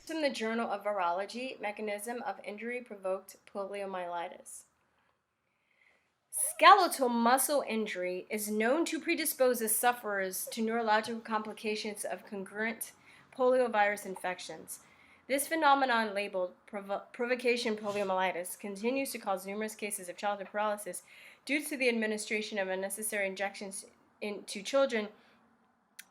In the Journal of Virology, mechanism of injury provoked poliomyelitis. Skeletal muscle injury is known to predispose the sufferers to neurological complications of concurrent poliovirus infections. This phenomenon, labeled provocation poliomyelitis, continues to cause numerous cases of childhood paralysis due to the administration of unnecessary injections into children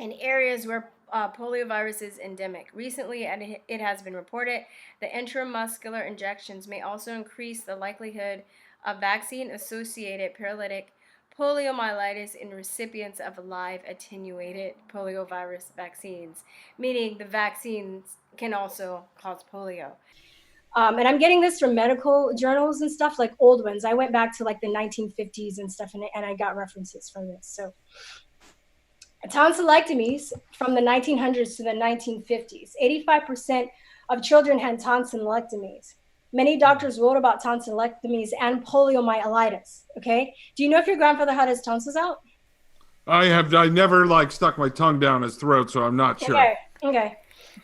in areas where poliovirus is endemic. Recently, it has been reported that intramuscular injections may also increase the likelihood of vaccine-associated paralytic poliomyelitis in recipients of live attenuated poliovirus vaccines, meaning the vaccines can also cause polio. And I'm getting this from medical journals and stuff, like old ones. I went back to like the 1950s and stuff, and I got references from this. So tonsillectomies from the 1900s to the 1950s. 85% of children had tonsillectomies. Many doctors wrote about tonsillectomies and poliomyelitis. Okay, do you know if your grandfather had his tonsils out? I never like stuck my tongue down his throat, so I'm not sure. Okay.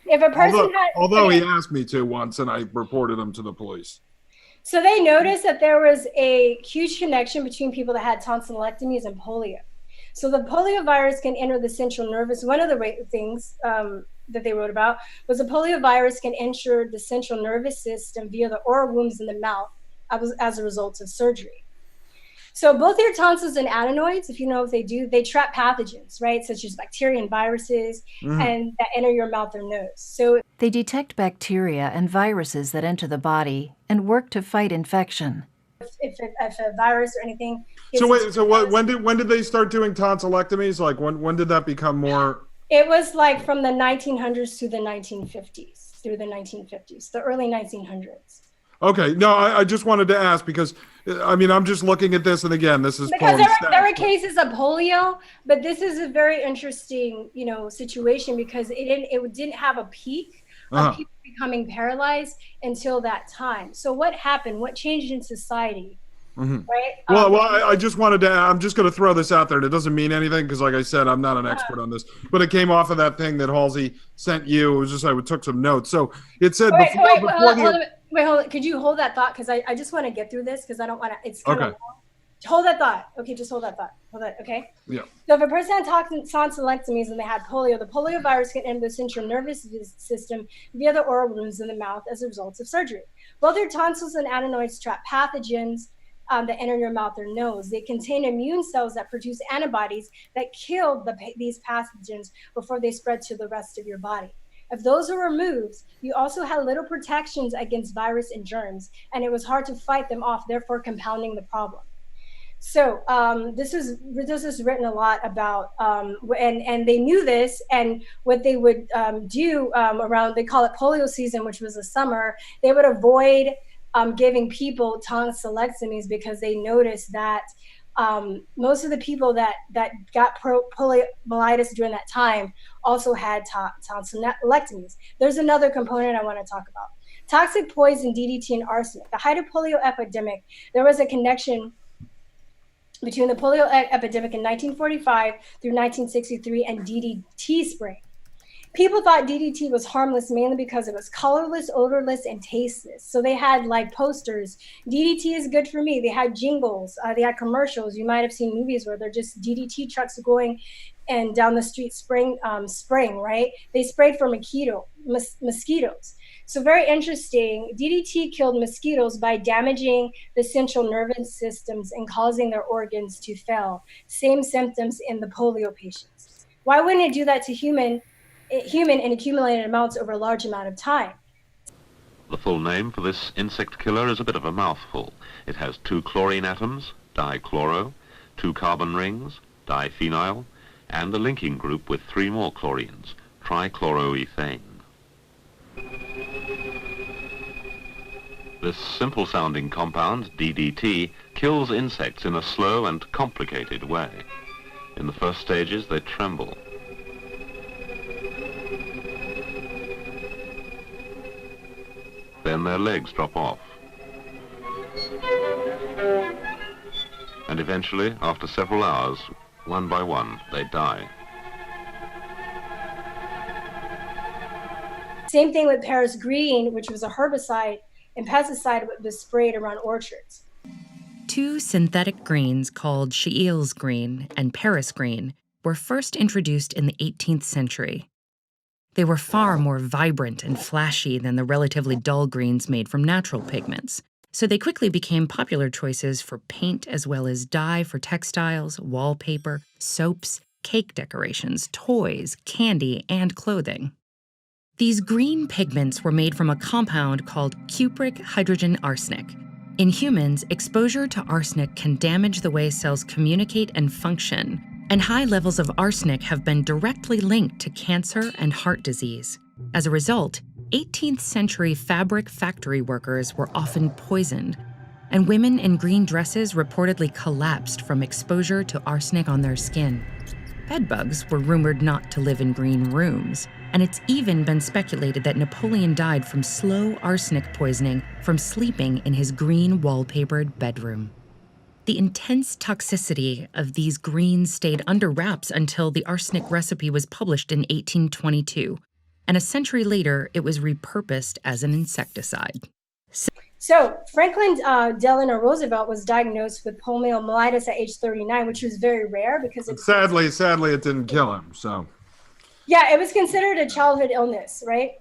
If a person although he asked me to once, and I reported him to the police. So they noticed that there was a huge connection between people that had tonsillectomies and polio. So the poliovirus can enter the central nervous. One of the things that they wrote about was the poliovirus can enter the central nervous system via the oral wounds in the mouth as a result of surgery. So both your tonsils and adenoids, if you know what they do, they trap pathogens, right, such as bacteria and viruses, and that enter your mouth or nose. So they detect bacteria and viruses that enter the body and work to fight infection. If a virus or anything. So wait, so what? When did they start doing tonsillectomies? Like when did that become more? It was like from the 1900s to the 1950s, through the 1950s, the early 1900s. Okay, no, I just wanted to ask because, I mean, I'm just looking at this, and again, this is because there were cases of polio, but this is a very interesting, situation because it didn't have a peak of people becoming paralyzed until that time. So what happened? What changed in society? Right? Well, I just wanted to. I'm just going to throw this out there. And it doesn't mean anything because, like I said, I'm not an expert on this. But it came off of that thing that Halsey sent you. It was just I took some notes. So it said Wait, hold on. Could you hold that thought? Because I just want to get through this because I don't want to. It's kind of long. Hold that thought. Okay, just hold that thought. Hold that. Okay. Yeah. So if a person had tonsillectomies and they had polio, the poliovirus can enter the central nervous system via the oral wounds in the mouth as a result of surgery. Both your tonsils and adenoids trap pathogens that enter your mouth or nose. They contain immune cells that produce antibodies that kill these pathogens before they spread to the rest of your body. If those were removed, you also had little protections against virus and germs, and it was hard to fight them off, therefore compounding the problem. So this is written a lot about, and they knew this, and what they would do around, they call it polio season, which was the summer, they would avoid giving people tonsillectomies because they noticed that most of the people that got poliomyelitis during that time also had tonsillectomies. There's another component I want to talk about. Toxic poison, DDT, and arsenic. The height of polio epidemic, there was a connection between the polio epidemic in 1945 through 1963 and DDT spraying. People thought DDT was harmless mainly because it was colorless, odorless, and tasteless. So they had like posters, DDT is good for me. They had jingles, they had commercials. You might have seen movies where they're just DDT trucks going and down the street spraying, right? They sprayed for mosquitoes. So very interesting, DDT killed mosquitoes by damaging the central nervous systems and causing their organs to fail. Same symptoms in the polio patients. Why wouldn't it do that to human in accumulated amounts over a large amount of time? The full name for this insect killer is a bit of a mouthful. It has 2 chlorine atoms, dichloro, 2 carbon rings, diphenyl, and a linking group with 3 more chlorines, trichloroethane. This simple-sounding compound, DDT, kills insects in a slow and complicated way. In the first stages, they tremble. Then their legs drop off. And eventually, after several hours, one by one, they die. Same thing with Paris green, which was a herbicide and pesticide that was sprayed around orchards. Two synthetic greens called Scheele's green and Paris green were first introduced in the 18th century. They were far more vibrant and flashy than the relatively dull greens made from natural pigments, so they quickly became popular choices for paint as well as dye for textiles, wallpaper, soaps, cake decorations, toys, candy, and clothing. These green pigments were made from a compound called cupric hydrogen arsenic. In humans, exposure to arsenic can damage the way cells communicate and function, and high levels of arsenic have been directly linked to cancer and heart disease. As a result, 18th century fabric factory workers were often poisoned, and women in green dresses reportedly collapsed from exposure to arsenic on their skin. Bedbugs were rumored not to live in green rooms, and it's even been speculated that Napoleon died from slow arsenic poisoning from sleeping in his green wallpapered bedroom. The intense toxicity of these greens stayed under wraps until the arsenic recipe was published in 1822, and a century later it was repurposed as an insecticide. So Franklin Delano Roosevelt was diagnosed with poliomyelitis at age 39, which was very rare because it sadly it didn't kill him. So yeah, it was considered a childhood illness, right?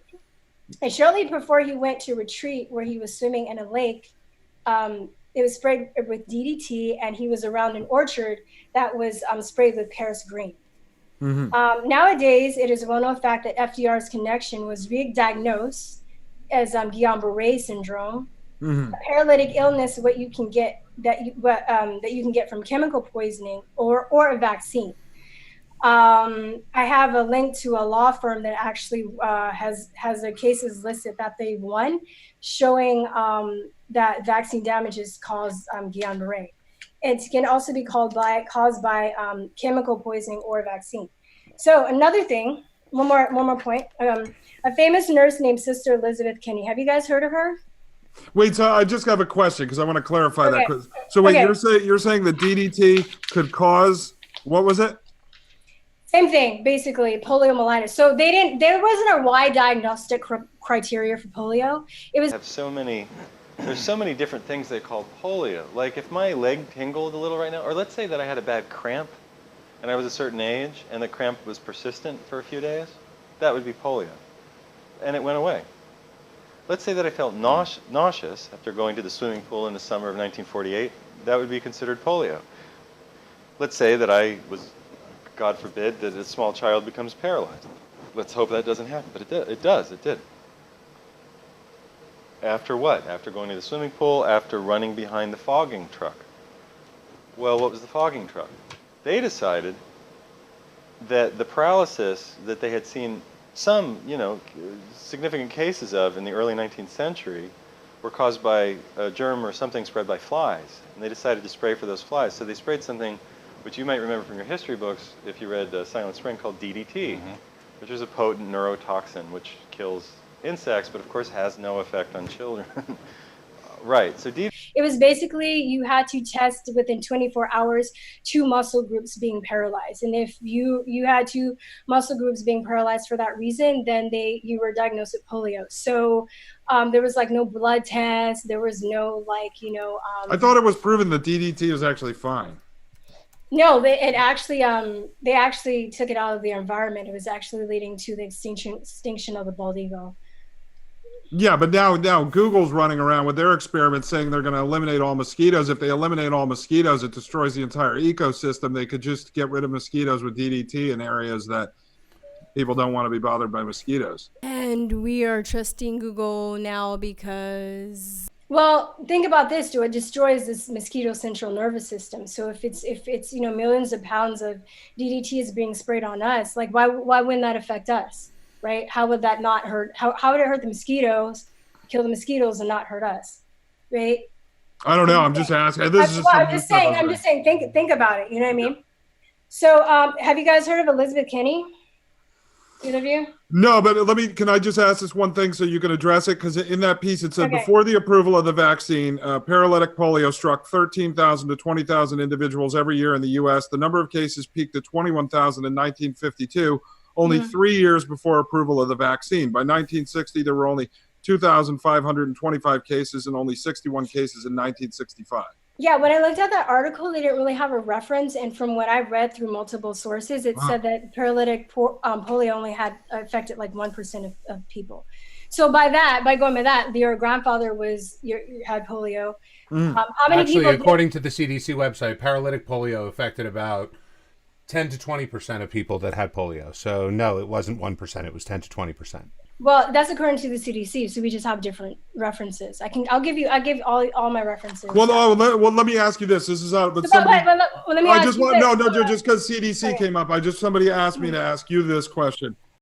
And shortly before he went to retreat where he was swimming in a lake, it was sprayed with DDT, and he was around an orchard that was sprayed with Paris green. Mm-hmm. Nowadays, it is a well-known fact that FDR's connection was re-diagnosed as Guillain-Barré syndrome, a paralytic illness, what you can get that you can get from chemical poisoning or a vaccine. I have a link to a law firm that actually has their cases listed that they won, showing that vaccine damages cause Guillain-Barré. It can also be caused by chemical poisoning or vaccine. So another thing, one more point. A famous nurse named Sister Elizabeth Kinney. Have you guys heard of her? Wait, so I just have a question because I want to clarify that. So wait, you're saying that DDT could cause, what was it? Same thing, basically, poliomyelitis. So there wasn't a wide diagnostic criteria for polio. It was there's so many different things they call polio. Like if my leg tingled a little right now, or let's say that I had a bad cramp and I was a certain age and the cramp was persistent for a few days, that would be polio. And it went away. Let's say that I felt nauseous after going to the swimming pool in the summer of 1948, that would be considered polio. Let's say that I was, God forbid, that a small child becomes paralyzed. Let's hope that doesn't happen, but it did. After what? After going to the swimming pool, after running behind the fogging truck. Well, what was the fogging truck? They decided that the paralysis that they had seen some, significant cases of in the early 19th century were caused by a germ or something spread by flies. And they decided to spray for those flies. So they sprayed something which you might remember from your history books if you read Silent Spring, called DDT, which is a potent neurotoxin which kills insects, but of course has no effect on children. Right, so it was basically you had to test within 24 hours 2 muscle groups being paralyzed, and if you had 2 muscle groups being paralyzed for that reason, then you were diagnosed with polio. So there was no blood test, there was no I thought it was proven that DDT was actually fine. No, they actually took it out of the environment. It was actually leading to the extinction of the bald eagle. Yeah, but now Google's running around with their experiments saying they're going to eliminate all mosquitoes. If they eliminate all mosquitoes, it destroys the entire ecosystem. They could just get rid of mosquitoes with DDT in areas that people don't want to be bothered by mosquitoes. And we are trusting Google now because... Well, think about this, it destroys this mosquito central nervous system. So if it's millions of pounds of DDT is being sprayed on us, why wouldn't that affect us? Right? How would that not hurt? How would it hurt the mosquitoes, kill the mosquitoes, and not hurt us? Right? I don't know. I'm just asking. I'm just saying. Think about it. You know what I mean? So, have you guys heard of Elizabeth Kinney? Either of you? No, but can I just ask this one thing so you can address it? Because in that piece it said before the approval of the vaccine, paralytic polio struck 13,000 to 20,000 individuals every year in the U.S. The number of cases peaked at 21,000 in 1952. only 3 years before approval of the vaccine. By 1960, there were only 2,525 cases and only 61 cases in 1965. Yeah, when I looked at that article, they didn't really have a reference. And from what I read through multiple sources, it said that paralytic polio only had affected like 1% of people. So by going by that, your grandfather had polio. How many Actually, people according to the CDC website, paralytic polio affected about 10 to 20% of people that had polio. So no, it wasn't 1%. It was 10 to 20%. Well, that's according to the CDC. So we just have different references. I give all my references. Well, let me ask you this. This is out, but somebody, let me ask you this. Just because CDC came up, somebody asked me to ask you this question.